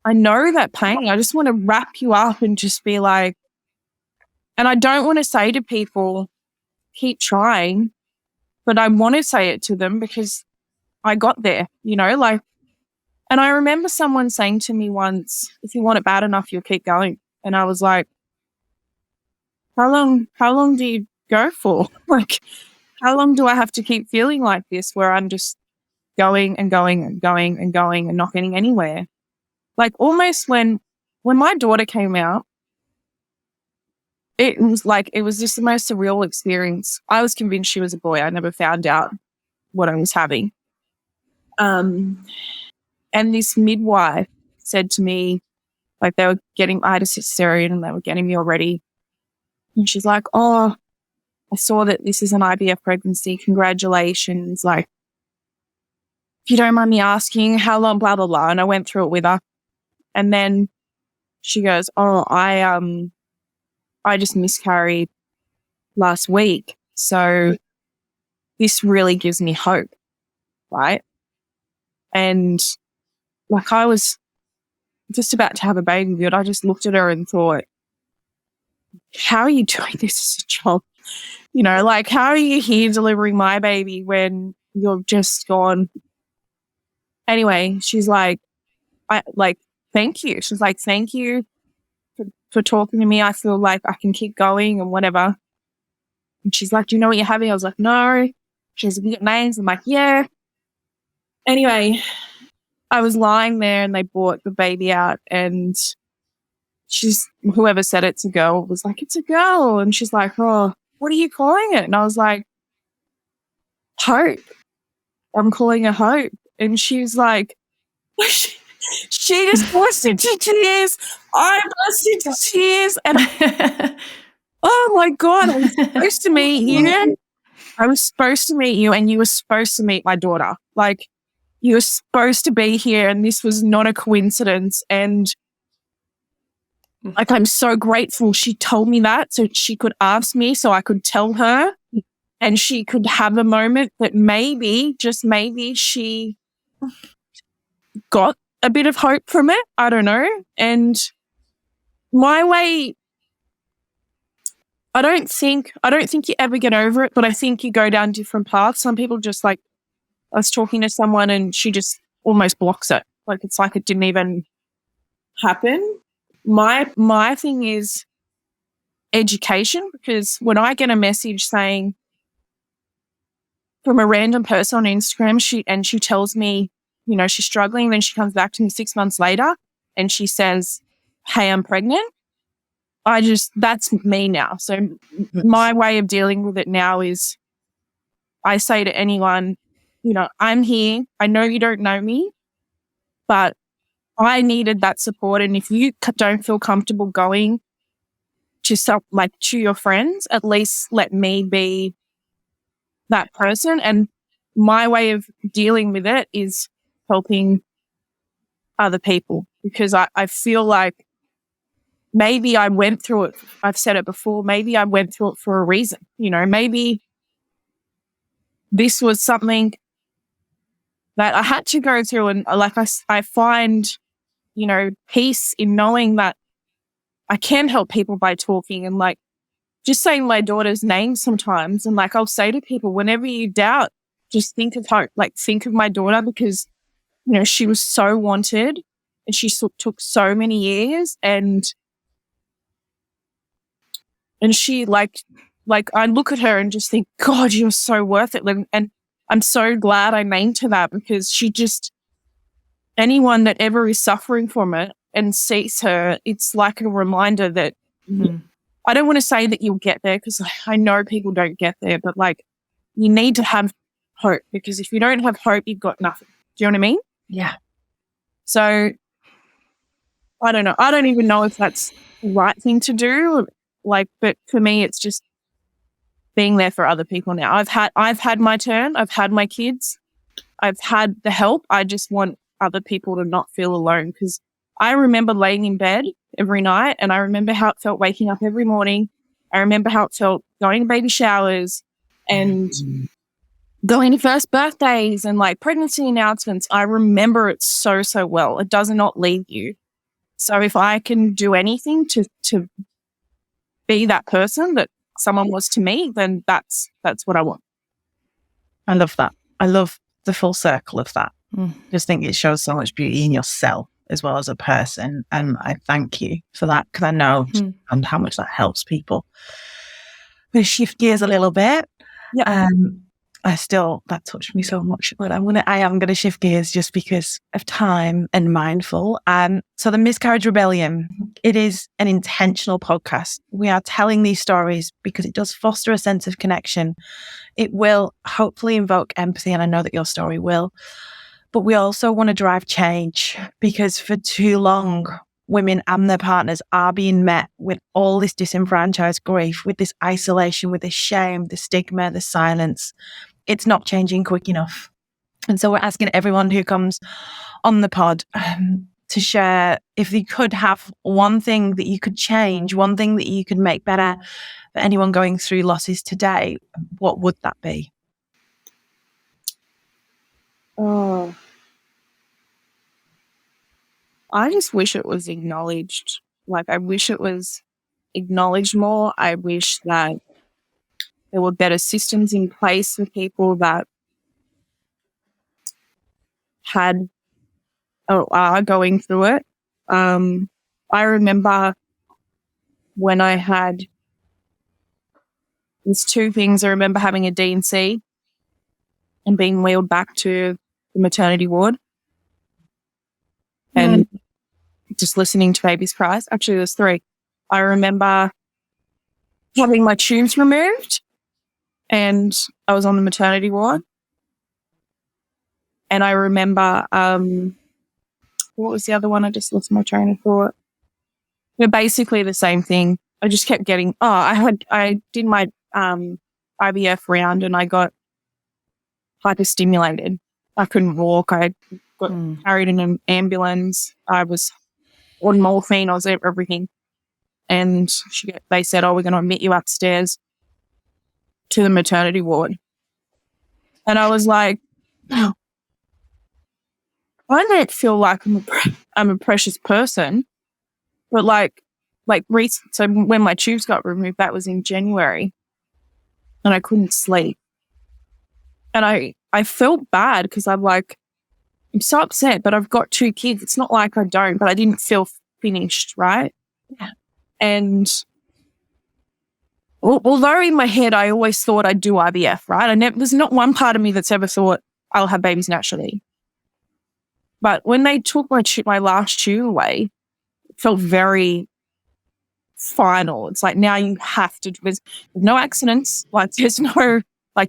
I know that pain. I just want to wrap you up and just be like, and I don't want to say to people, keep trying, but I want to say it to them because I got there, you know, like, and I remember someone saying to me once, "If you want it bad enough, you'll keep going." And I was like, how long do you go for? Like, how long do I have to keep feeling like this where I'm just going and going and going and going and not getting anywhere? Like, almost when my daughter came out, it was just the most surreal experience. I was convinced she was a boy. I never found out what I was having. And this midwife said to me, like, I had a cesarean and they were getting me all ready. And she's like, "Oh, I saw that this is an IVF pregnancy. Congratulations. Like, if you don't mind me asking, how long, blah, blah, blah." And I went through it with her. And then she goes, "Oh, I just miscarried last week. So this really gives me hope." Right. And, like, I was just about to have a baby, but I just looked at her and thought, how are you doing this as a job? You know, like, how are you here delivering my baby when you're just gone? Anyway, she's like, thank you. She's like, "Thank you for talking to me. I feel like I can keep going and whatever." And she's like, "Do you know what you're having?" I was like, "No." She's like, "You got names?" I'm like, "Yeah." Anyway, I was lying there and they brought the baby out, and whoever said it's a girl was like, "It's a girl." And she's like, "Oh, what are you calling it?" And I was like, "Hope." I'm calling her Hope. And she's like, she just burst into tears. I burst into tears. And oh my God, I was supposed to meet you. I was supposed to meet you and you were supposed to meet my daughter. Like, you were supposed to be here and this was not a coincidence. And like, I'm so grateful she told me that so she could ask me so I could tell her and she could have a moment that maybe, just maybe, she got a bit of hope from it. I don't know. And my way, I don't think you ever get over it, but I think you go down different paths. Some people just like, I was talking to someone and she just almost blocks it. Like, it's like it didn't even happen. My thing is education, because when I get a message saying from a random person on Instagram, she tells me, you know, she's struggling, then she comes back to me 6 months later and she says, hey, I'm pregnant. That's me now. So my way of dealing with it now is I say to anyone, you know, I'm here. I know you don't know me, but I needed that support. And if you don't feel comfortable going to to your friends, at least let me be that person. And my way of dealing with it is helping other people, because I feel like maybe I went through it. I've said it before. Maybe I went through it for a reason. You know, maybe this was something that I had to go through. And like, I find, you know, peace in knowing that I can help people by talking and like just saying my daughter's name sometimes. And like, I'll say to people, whenever you doubt, just think of Hope, like think of my daughter, because, you know, she was so wanted and she took so many years and she like I look at her and just think, God, you're so worth it. And I'm so glad I named her that, because she just, anyone that ever is suffering from it and sees her, it's like a reminder that I don't want to say that you'll get there, because I know people don't get there, but like, you need to have hope, because if you don't have hope, you've got nothing. Do you know what I mean? Yeah. So I don't know. I don't even know if that's the right thing to do. Like, but for me, it's just being there for other people now. I've had my turn. I've had my kids. I've had the help. I just want other people to not feel alone, because I remember laying in bed every night and I remember how it felt waking up every morning. I remember how it felt going to baby showers and going to first birthdays and like pregnancy announcements. I remember it so well. It does not leave you. So if I can do anything to be that person that someone was to me, then that's what I want. I love that. I love the full circle of that. Just think it shows so much beauty in yourself as well as a person. And I thank you for that, because I know and how much that helps people. We'll shift gears a little bit. Yeah. That touched me so much, but I am gonna shift gears just because of time and mindful. So the Miscarriage Rebellion, it is an intentional podcast. We are telling these stories because it does foster a sense of connection. It will hopefully invoke empathy, and I know that your story will. But we also want to drive change, because for too long, women and their partners are being met with all this disenfranchised grief, with this isolation, with this shame, the stigma, the silence. It's not changing quick enough. And so we're asking everyone who comes on the pod to share, if you could have one thing that you could change, one thing that you could make better for anyone going through losses today, what would that be? Oh, I just wish it was acknowledged. Like, I wish it was acknowledged more. I wish that there were better systems in place for people that had or are going through it. I remember when I had, there's two things. I remember having a D&C and being wheeled back to the maternity ward and just listening to babies cry. Actually, there's three. I remember having my tubes removed and I was on the maternity ward. And I remember, what was the other one? I just lost my train of thought. They're basically the same thing. I just kept getting, I did my IVF round and I got hyperstimulated. I couldn't walk. I got carried in an ambulance. I was on morphine. I was everything. And they said, we're going to admit you upstairs to the maternity ward. And I was like, I don't feel like I'm a precious person. But so when my tubes got removed, that was in January, and I couldn't sleep. And I felt bad because I'm so upset, but I've got 2 kids. It's not like I don't, but I didn't feel finished, right? Yeah. And although in my head I always thought I'd do IVF, right? There's not one part of me that's ever thought I'll have babies naturally. But when they took my last tube away, it felt very final. It's like, now you have to, there's no accidents. There's no,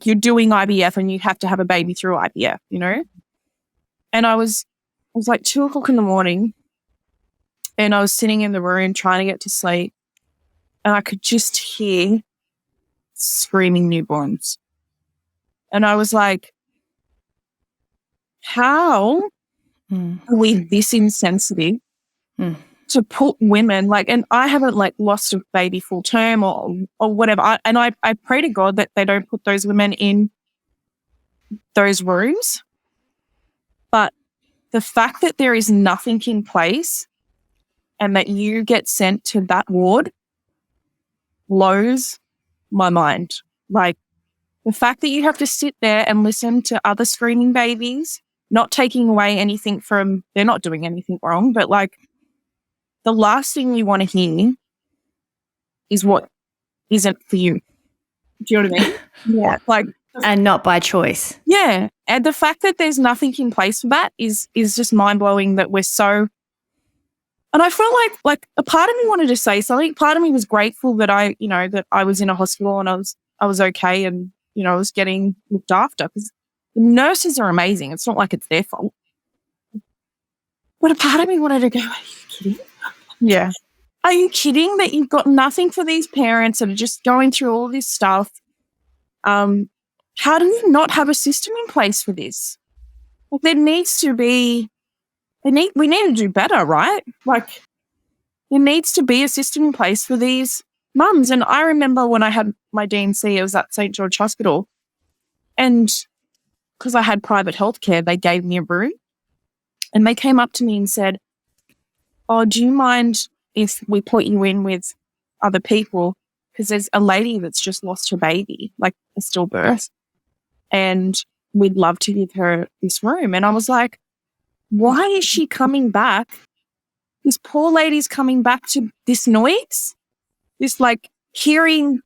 you're doing IVF and you have to have a baby through IVF, you know? And it was 2:00 in the morning and I was sitting in the room trying to get to sleep and I could just hear screaming newborns. And I was like, how are we this insensitive to put women, and I haven't lost a baby full term or whatever. I pray to God that they don't put those women in those rooms. But the fact that there is nothing in place and that you get sent to that ward blows my mind. The fact that you have to sit there and listen to other screaming babies, not taking away anything they're not doing anything wrong, but the last thing you want to hear is what isn't for you. Do you know what I mean? Yeah. And not by choice. Yeah. And the fact that there's nothing in place for that is just mind-blowing that we're so... And I felt like a part of me wanted to say something. Part of me was grateful that that I was in a hospital and I was okay and, I was getting looked after because the nurses are amazing. It's not like it's their fault. But a part of me wanted to go, are you kidding? Yeah. Are you kidding that you've got nothing for these parents that are just going through all this stuff? How do you not have a system in place for this? There needs to be, we need to do better, right? There needs to be a system in place for these mums. And I remember when I had my D&C, it was at St. George Hospital. And because I had private healthcare, they gave me a room. And they came up to me and said, do you mind if we put you in with other people? Because there's a lady that's just lost her baby, a stillbirth, and we'd love to give her this room. And I was like, why is she coming back? This poor lady's coming back to this noise, this hearing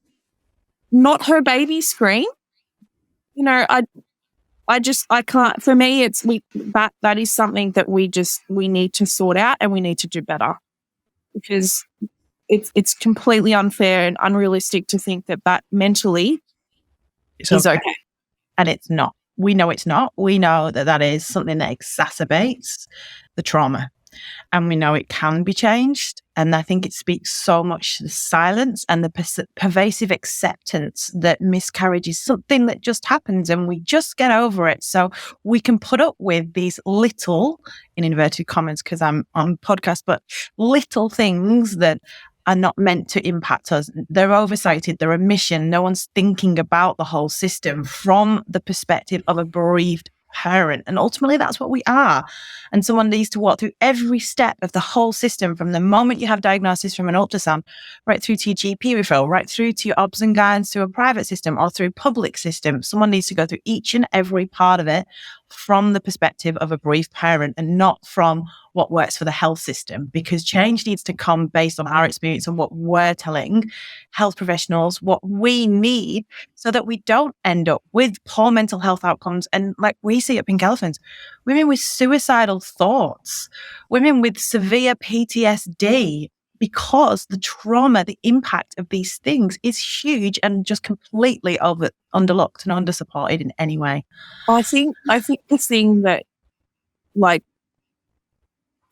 not her baby scream. I can't, for me, that is something that we need to sort out and we need to do better because it's completely unfair and unrealistic to think that mentally is okay. And it's not. We know it's not. We know that is something that exacerbates the trauma. And we know it can be changed. And I think it speaks so much to the silence and the pervasive acceptance that miscarriage is something that just happens and we just get over it. So we can put up with these little, in inverted commas, because I'm on podcast, but little things that are not meant to impact us. They're oversighted, they're a mission. No one's thinking about the whole system from the perspective of a bereaved parent. And ultimately that's what we are. And someone needs to walk through every step of the whole system from the moment you have diagnosis from an ultrasound right through to your GP referral, right through to your obs and gyns to a private system or through public system. Someone needs to go through each and every part of it from the perspective of a bereaved parent and not from what works for the health system, because change needs to come based on our experience and what we're telling health professionals, what we need so that we don't end up with poor mental health outcomes. And like we see at Pink Elephants, women with suicidal thoughts, women with severe PTSD, because the trauma, the impact of these things is huge and just completely underlooked and undersupported in any way. I think the thing that like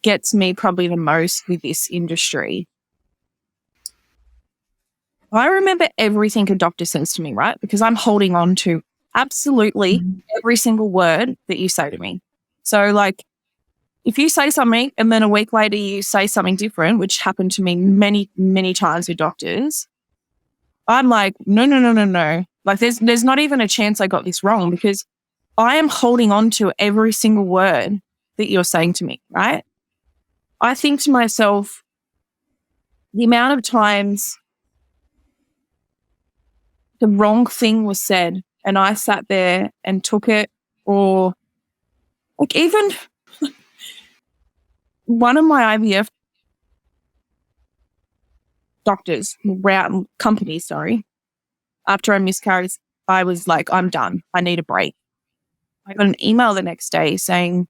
gets me probably the most with this industry, I remember everything a doctor says to me, right? Because I'm holding on to absolutely every single word that you say to me. So like, if you say something and then a week later you say something different, which happened to me many, many times with doctors, I'm like, no. Like there's not even a chance I got this wrong, because I am holding on to every single word that you're saying to me, right? I think to myself, the amount of times the wrong thing was said and I sat there and took it, or like even one of my IVF companies, after I miscarried, I was like, I'm done. I need a break. I got an email the next day saying,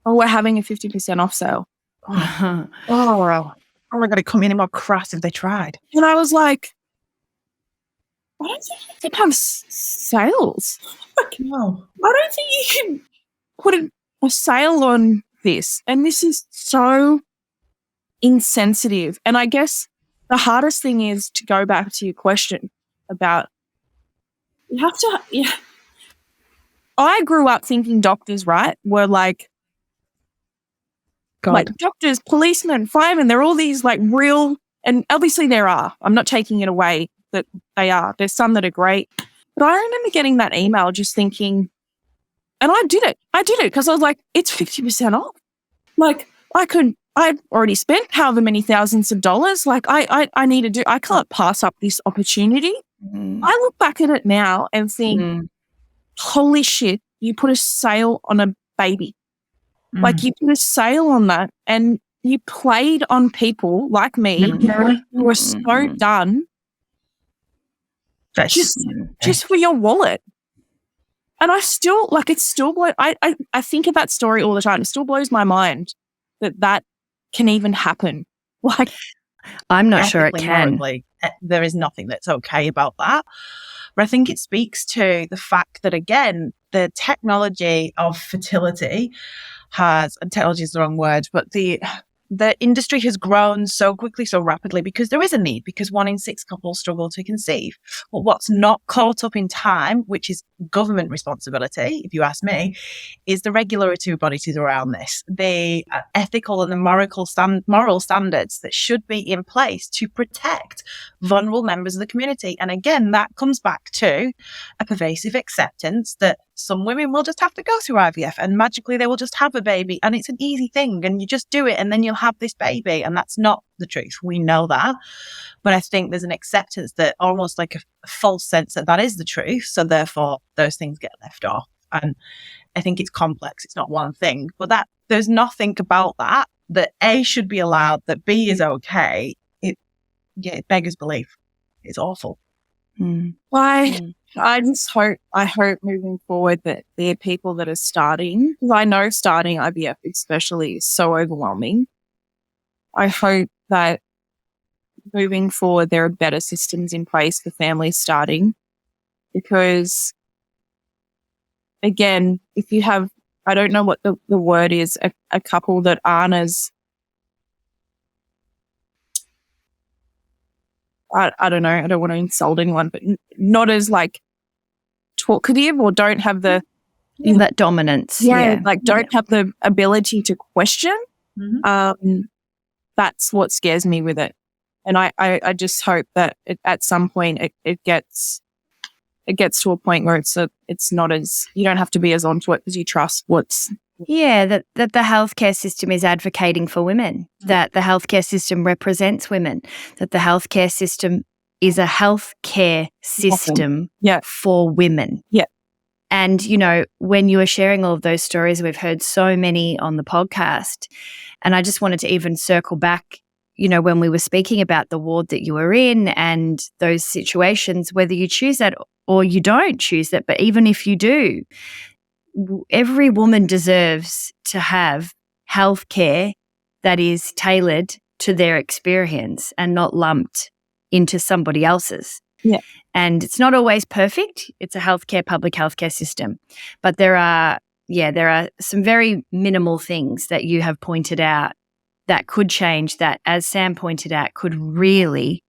oh, we're having a 50% off sale. Oh my God, it couldn't be any more crass if they tried. And I was like, I don't think you can have sales. No. I don't think you can put a sale on this. And this is so insensitive. And I guess the hardest thing is to go back to your question about, you have to, yeah. I grew up thinking doctors, right, were like doctors, policemen, firemen, they're all these like real, and obviously there are. I'm not taking it away that they are. There's some that are great. But I remember getting that email just thinking, and I did it because I was like, it's 50% off. Like I've already spent however many thousands of dollars. Like I can't pass up this opportunity. I look back at it now and think, holy shit, you put a sale on a baby. Like you put a sale on that and you played on people like me who were so done just for your wallet. And I still, like, it's still, I think of that story all the time. It still blows my mind that can even happen. Like, I'm not sure it can. Morally, there is nothing that's okay about that. But I think it speaks to the fact that, again, the technology of fertility and technology is the wrong word, but the industry has grown so quickly, so rapidly, because there is a need, because 1 in 6 couples struggle to conceive. But what's not caught up in time, which is government responsibility, if you ask me, is the regulatory bodies around this, the ethical and the moral standards that should be in place to protect vulnerable members of the community. And again, that comes back to a pervasive acceptance that some women will just have to go through IVF and magically they will just have a baby and it's an easy thing and you just do it and then you'll have this baby. And that's not the truth. We know that. But I think there's an acceptance that almost like a false sense that is the truth. So therefore those things get left off. And I think it's complex. It's not one thing, but that there's nothing about that A should be allowed, that B is okay. It beggars belief. It's awful. I just hope moving forward that there are people that are starting, because I know starting IVF especially is so overwhelming. I hope that moving forward there are better systems in place for families starting, because again, if you have, I don't know what the word is, a couple that aren't as, I don't know, I don't want to insult anyone, but not as like talkative or don't have the that dominance. Don't have the ability to question. That's what scares me with it. And I just hope that at some point it gets to a point where it's not as, you don't have to be as onto it because you trust what's. Yeah, that the healthcare system is advocating for women, that the healthcare system represents women, that the healthcare system is a healthcare system for women. Yeah. And, you know, when you were sharing all of those stories, we've heard so many on the podcast, and I just wanted to even circle back, you know, when we were speaking about the ward that you were in and those situations, whether you choose that or you don't choose that, but even if you do, every woman deserves to have health care that is tailored to their experience and not lumped into somebody else's. Yeah. And it's not always perfect. It's a public healthcare system. But there are some very minimal things that you have pointed out that could change, that, as Sam pointed out, could really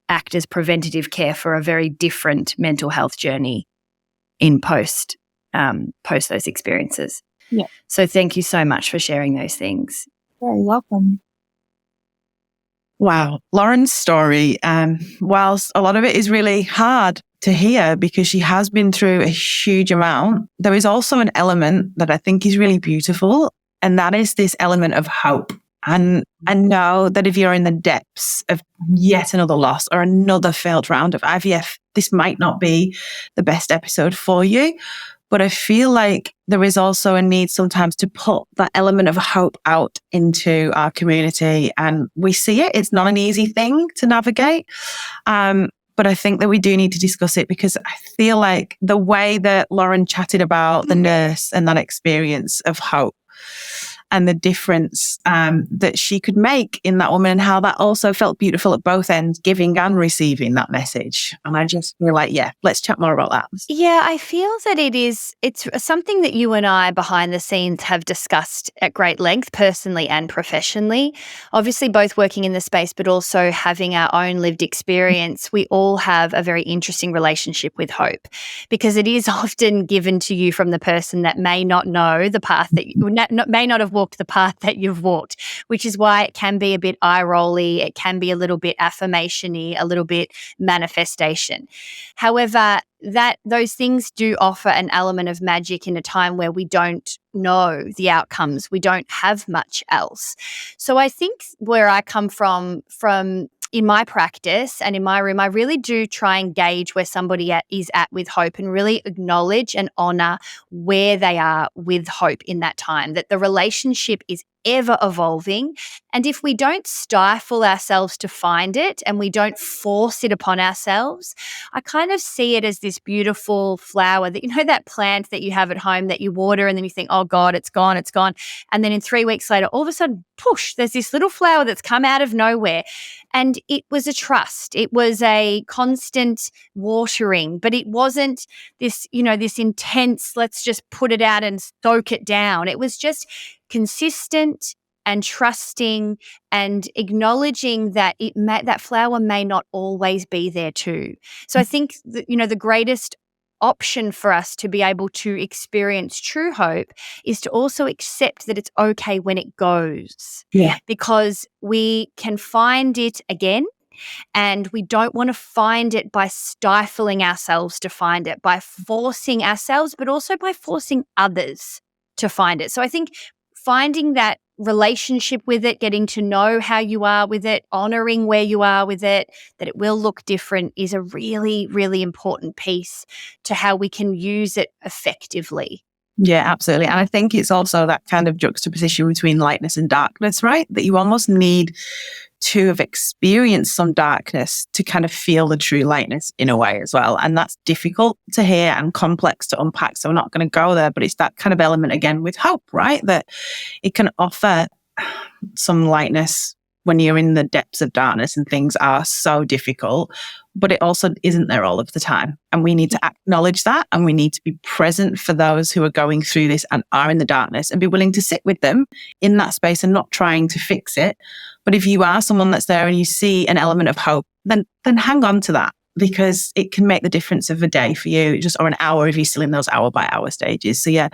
act as preventative care for a very different mental health journey in post those experiences. Yeah. So thank you so much for sharing those things. Very welcome. Wow. Lauren's story, whilst a lot of it is really hard to hear because she has been through a huge amount, there is also an element that I think is really beautiful, and that is this element of hope. And I know that if you're in the depths of yet another loss or another failed round of IVF, this might not be the best episode for you. But I feel like there is also a need sometimes to put that element of hope out into our community. And we see it. It's not an easy thing to navigate. But I think that we do need to discuss it, because I feel like the way that Lauren chatted about the nurse and that experience of hope and the difference that she could make in that woman, and how that also felt beautiful at both ends, giving and receiving that message. And I just feel like, let's chat more about that. Yeah, I feel that it's something that you and I behind the scenes have discussed at great length, personally and professionally. Obviously, both working in the space, but also having our own lived experience. We all have a very interesting relationship with hope, because it is often given to you from the person that may not know the path that may not have walked the path that you've walked, which is why it can be a bit eye-rolly, it can be a little bit affirmation-y, a little bit manifestation. However, those things do offer an element of magic in a time where we don't know the outcomes, we don't have much else. So I think where I come from in my practice and in my room, I really do try and gauge where somebody is at with hope, and really acknowledge and honor where they are with hope in that time, that the relationship is ever evolving. And if we don't stifle ourselves to find it and we don't force it upon ourselves, I kind of see it as this beautiful flower that, that plant that you have at home that you water and then you think, oh God, it's gone. And then in 3 weeks later, all of a sudden, push, there's this little flower that's come out of nowhere. And it was a trust. It was a constant watering, but it wasn't this, this intense, let's just put it out and soak it down. It was just consistent and trusting and acknowledging that that flower may not always be there too. So I think that, the greatest option for us to be able to experience true hope is to also accept that it's okay when it goes. Yeah. Because we can find it again. And we don't want to find it by stifling ourselves to find it, by forcing ourselves, but also by forcing others to find it. So I think finding that relationship with it, getting to know how you are with it, honoring where you are with it, that it will look different, is a really, really important piece to how we can use it effectively. Yeah, absolutely. And I think it's also that kind of juxtaposition between lightness and darkness, right? That you almost need to have experienced some darkness to kind of feel the true lightness in a way as well. And that's difficult to hear and complex to unpack. So I'm not going to go there, but it's that kind of element again with hope, right? That it can offer some lightness when you're in the depths of darkness and things are so difficult, but it also isn't there all of the time. And we need to acknowledge that, and we need to be present for those who are going through this and are in the darkness, and be willing to sit with them in that space and not trying to fix it. But if you are someone that's there and you see an element of hope, then hang on to that, because it can make the difference of a day for you, or an hour if you're still in those hour by hour stages. So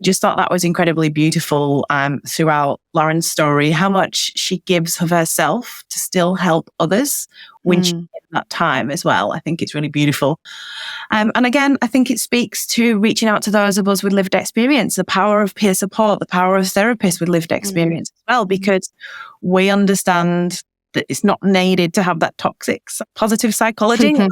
just thought that was incredibly beautiful throughout Lauren's story, how much she gives of herself to still help others when she's in that time as well. I think it's really beautiful. And again, I think it speaks to reaching out to those of us with lived experience, the power of peer support, the power of therapists with lived experience as well, because we understand that it's not needed to have that toxic positive psychology. Here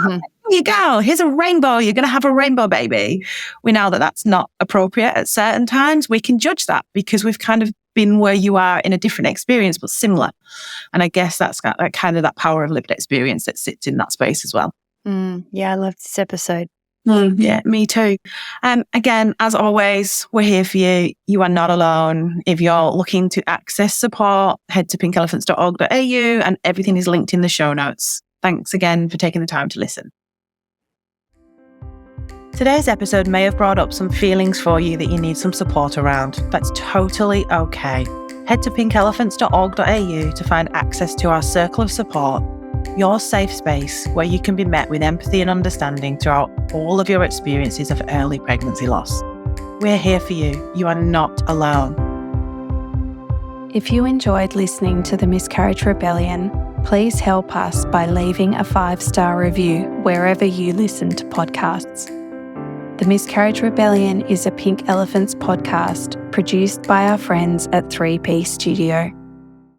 you go. Here's a rainbow. You're going to have a rainbow baby. We know that that's not appropriate at certain times. We can judge that because we've kind of been where you are in a different experience, but similar. And I guess that's kind of that power of lived experience that sits in that space as well. Yeah, I love this episode. Yeah, me too. Again, as always, we're here for you. You are not alone. If you're looking to access support, head to pinkelephants.org.au and everything is linked in the show notes. Thanks again for taking the time to listen. Today's episode may have brought up some feelings for you that you need some support around. That's totally okay. Head to pinkelephants.org.au to find access to our circle of support, your safe space where you can be met with empathy and understanding throughout all of your experiences of early pregnancy loss. We're here for you. You are not alone. If you enjoyed listening to the Miscarriage Rebellion, please help us by leaving a 5-star review wherever you listen to podcasts. The Miscarriage Rebellion is a Pink Elephants podcast produced by our friends at 3P Studio.